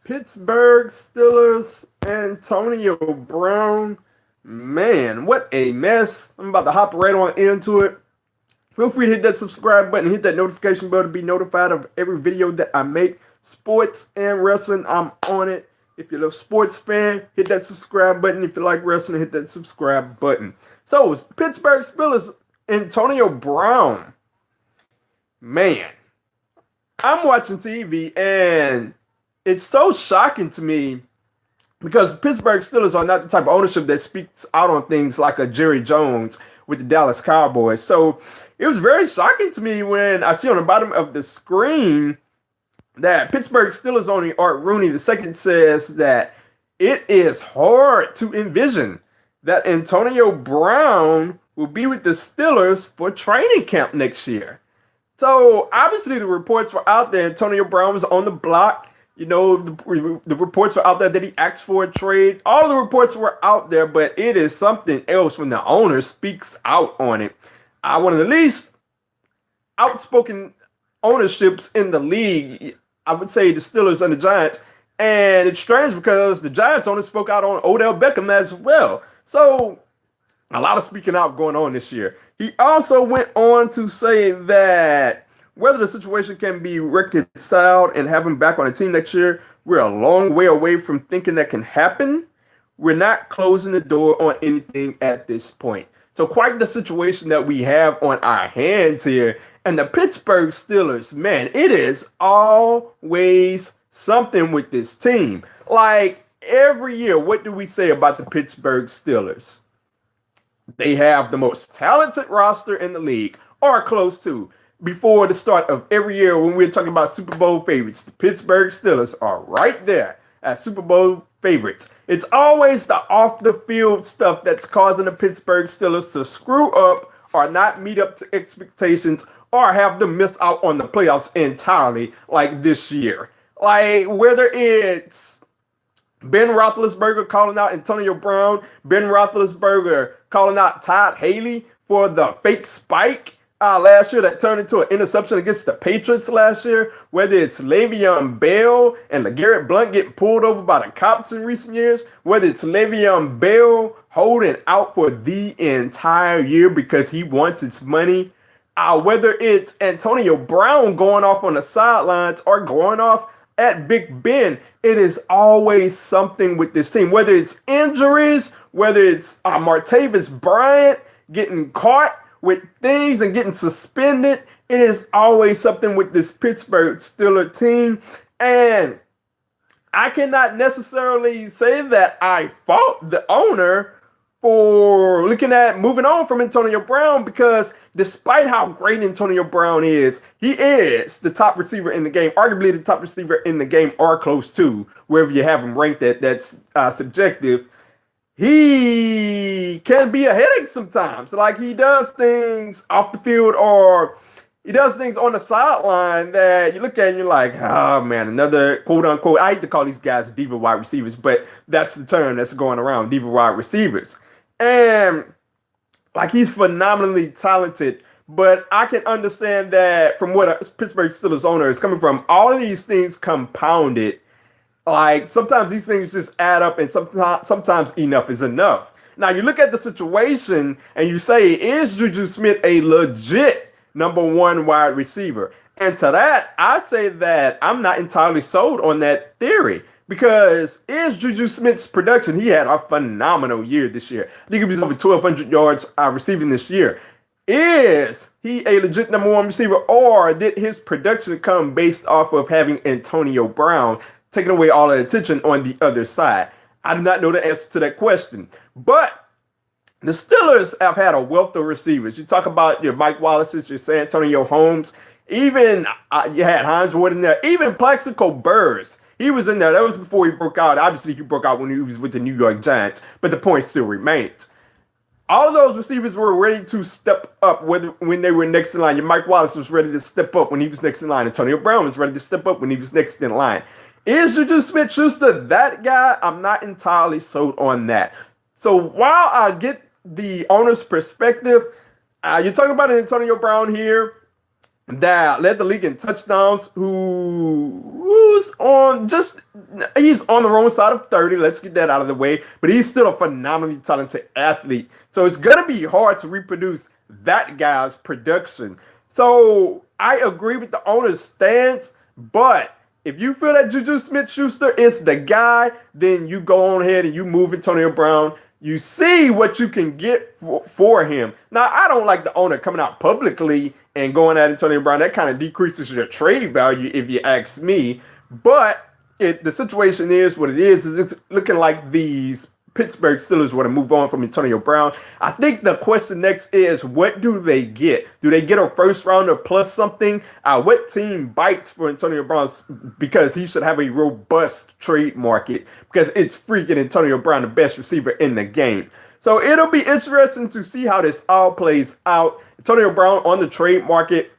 Pittsburgh Steelers, Antonio Brown. Man, what a mess. I'm about to hop right on into it. Feel free to hit that subscribe button, hit that notification bell to be notified of every video that I make. Sports and wrestling, I'm on it. If you're a sports fan, hit that subscribe button. If you like wrestling, hit that subscribe button. So, Pittsburgh Steelers, Antonio Brown. Man, I'm watching TV and it's so shocking to me because Pittsburgh Steelers are not the type of ownership that speaks out on things like a Jerry Jones with the Dallas Cowboys. So it was very shocking to me when I see on the bottom of the screen that Pittsburgh Steelers owner Art Rooney II says that it is hard to envision that Antonio Brown will be with the Steelers for training camp next year. So obviously the reports were out there. Antonio Brown was on the block. You know, the reports were out there that he asked for a trade. All the reports were out there, but it is something else when the owner speaks out on it. One of the least outspoken ownerships in the league, I would say the Steelers and the Giants. And it's strange because the Giants owner spoke out on Odell Beckham as well. So a lot of speaking out going on this year. He also went on to say that whether the situation can be reconciled and have him back on the team next year, we're a long way away from thinking that can happen. We're not closing the door on anything at this point. So quite the situation that we have on our hands here. And the Pittsburgh Steelers, man, it is always something with this team. Like every year, what do we say about the Pittsburgh Steelers? They have the most talented roster in the league, or close to. Before the start of every year, when we're talking about Super Bowl favorites, the Pittsburgh Steelers are right there as Super Bowl favorites. It's always the off the field stuff that's causing the Pittsburgh Steelers to screw up or not meet up to expectations or have them miss out on the playoffs entirely, like this year. Like whether it's Ben Roethlisberger calling out Antonio Brown, Ben Roethlisberger calling out Todd Haley for the fake spike last year that turned into an interception against the Patriots last year, whether it's Le'Veon Bell and LeGarrette Blount getting pulled over by the cops in recent years, whether it's Le'Veon Bell holding out for the entire year because he wants his money, whether it's Antonio Brown going off on the sidelines or going off at Big Ben, it is always something with this team, whether it's injuries, whether it's Martavis Bryant getting caught with things and getting suspended. It is always something with this Pittsburgh Steelers team. And I cannot necessarily say that I fault the owner for looking at moving on from Antonio Brown because despite how great Antonio Brown is, he is the top receiver in the game, arguably the top receiver in the game or close to, wherever you have him ranked at, that's subjective. He can be a headache sometimes. Like he does things off the field or he does things on the sideline that you look at and you're like, oh man, another quote unquote, I hate to call these guys diva wide receivers, but that's the term that's going around, diva wide receivers. And like he's phenomenally talented, but I can understand that from what a Pittsburgh Steelers owner is coming from, all of these things compounded. Like sometimes these things just add up and sometimes enough is enough. Now you look at the situation and you say, is Juju Smith a legit number one wide receiver? And to that, I say that I'm not entirely sold on that theory. Because is Juju Smith's production, he had a phenomenal year this year. I think he was over 1,200 yards receiving this year. Is he a legit number one receiver, or did his production come based off of having Antonio Brown taking away all the attention on the other side? I do not know the answer to that question. But the Steelers have had a wealth of receivers. You talk about your Mike Wallace's, your San Antonio Holmes, even you had Hines Ward in there, even Plaxico Burress. He was in there. That was before he broke out. Obviously, he broke out when he was with the New York Giants, but the point still remains. All of those receivers were ready to step up when they were next in line. Your Mike Wallace was ready to step up when he was next in line. Antonio Brown was ready to step up when he was next in line. Is Juju Smith-Schuster that guy? I'm not entirely sold on that. So while I get the owner's perspective, you're talking about Antonio Brown here that led the league in touchdowns, who's on just he's on the wrong side of 30. Let's get that out of the way. But he's still a phenomenally talented athlete. So it's gonna be hard to reproduce that guy's production. So I agree with the owner's stance, but if you feel that Juju Smith-Schuster is the guy, then you go on ahead and you move Antonio Brown. You see what you can get for him. Now, I don't like the owner coming out publicly and going at Antonio Brown. That kind of decreases your trade value, if you ask me. But the situation is what it is. It's looking like these Pittsburgh Steelers want to move on from Antonio Brown. I think the question next is, what do they get? Do they get a first rounder plus something? What team bites for Antonio Brown? Because he should have a robust trade market, because it's freaking Antonio Brown, the best receiver in the game. So it'll be interesting to see how this all plays out. Antonio Brown on the trade market,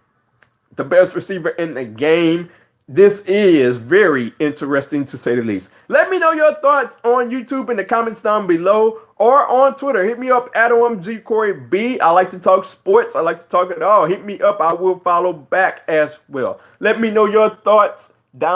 the best receiver in the game. This is very interesting, to say the least. Let me know your thoughts on YouTube in the comments down below, or on Twitter. Hit me up at OMGCoreyB. I like to talk sports. I like to talk it all. Hit me up. I will follow back as well. Let me know your thoughts down